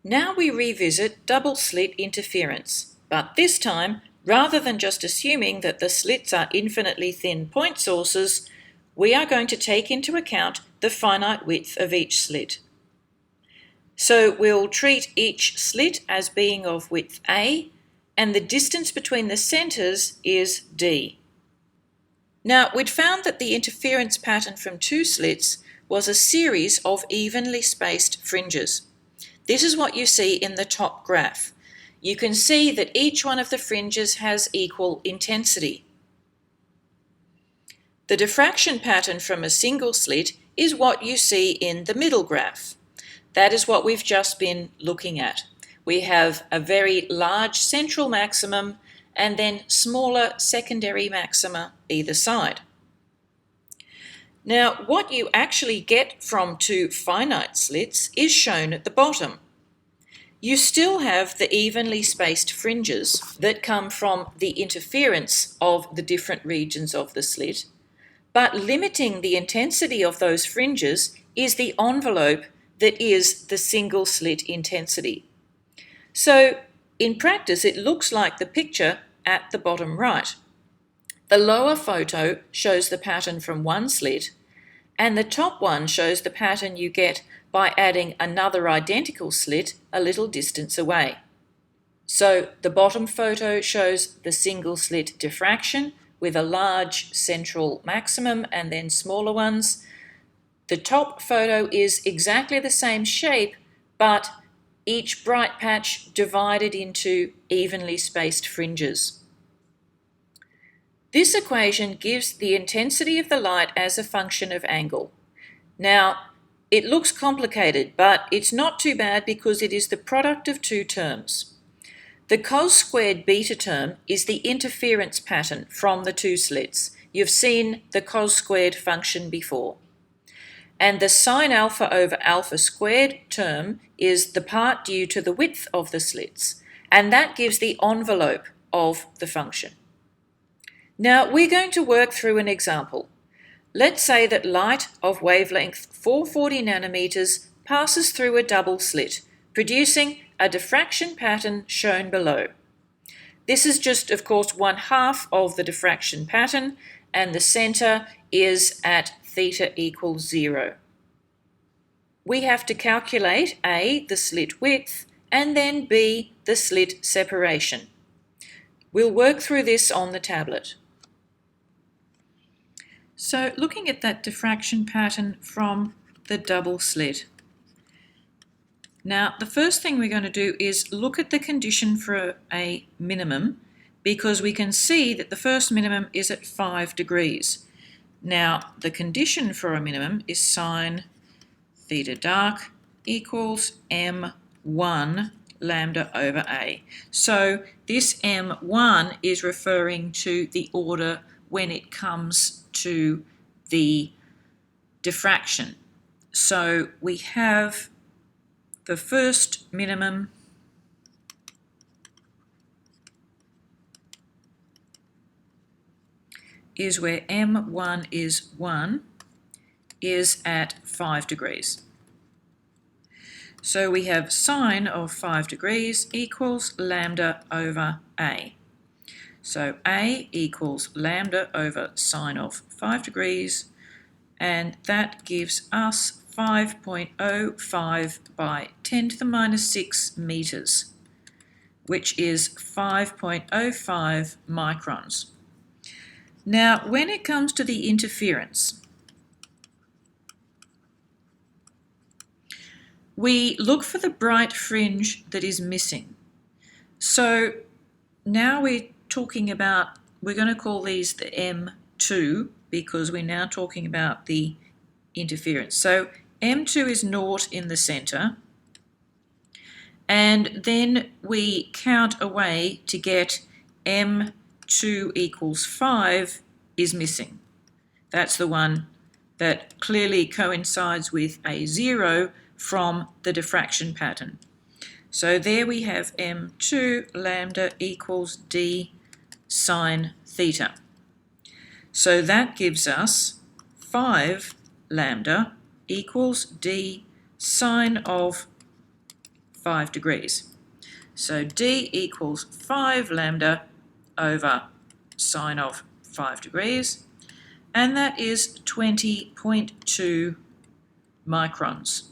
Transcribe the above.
Now we revisit double slit interference, but this time, rather than just assuming that the slits are infinitely thin point sources, we are going to take into account the finite width of each slit. So we'll treat each slit as being of width A, and the distance between the centres is D. Now, we'd found that the interference pattern from two slits was a series of evenly spaced fringes. This is what you see in the top graph. You can see that each one of the fringes has equal intensity. The diffraction pattern from a single slit is what you see in the middle graph. That is what we've just been looking at. We have a very large central maximum and then smaller secondary maxima either side. Now, what you actually get from two finite slits is shown at the bottom. You still have the evenly spaced fringes that come from the interference of the different regions of the slit, but limiting the intensity of those fringes is the envelope that is the single slit intensity. So, in practice, it looks like the picture at the bottom right. The lower photo shows the pattern from one slit, and the top one shows the pattern you get by adding another identical slit a little distance away. So the bottom photo shows the single slit diffraction with a large central maximum and then smaller ones. The top photo is exactly the same shape, but each bright patch divided into evenly spaced fringes. This equation gives the intensity of the light as a function of angle. Now, it looks complicated, but it's not too bad because it is the product of two terms. The cos squared beta term is the interference pattern from the two slits. You've seen the cos squared function before. And the sine alpha over alpha squared term is the part due to the width of the slits, and that gives the envelope of the function. Now we're going to work through an example. Let's say that light of wavelength 440 nanometers passes through a double slit, producing a diffraction pattern shown below. This is just, of course, 1/2 of the diffraction pattern, and the center is at theta equals 0. We have to calculate A, the slit width, and then B, the slit separation. We'll work through this on the tablet. So looking at that diffraction pattern from the double slit. Now the first thing we're going to do is look at the condition for a minimum, because we can see that the first minimum is at 5 degrees. Now the condition for a minimum is sine theta dark equals m1 lambda over a. So this m1 is referring to the order when it comes to the diffraction. So we have the first minimum is where m1 is 1 is at 5 degrees. So we have sine of 5 degrees equals lambda over a. So a equals lambda over sine of 5 degrees, and that gives us 5.05 by 10 to the minus 6 meters, which is 5.05 microns. Now, when it comes to the interference, we look for the bright fringe that is missing. So now we're talking about, we're going to call these the M2 because we're now talking about the interference. So M2 is 0 in the center, and then we count away to get M2 equals 5 is missing. That's the one that clearly coincides with a 0 from the diffraction pattern. So there we have M2 lambda equals D sine theta. So that gives us 5 lambda equals D sine of 5 degrees. So d equals 5 lambda over sine of 5 degrees, and that is 20.2 microns.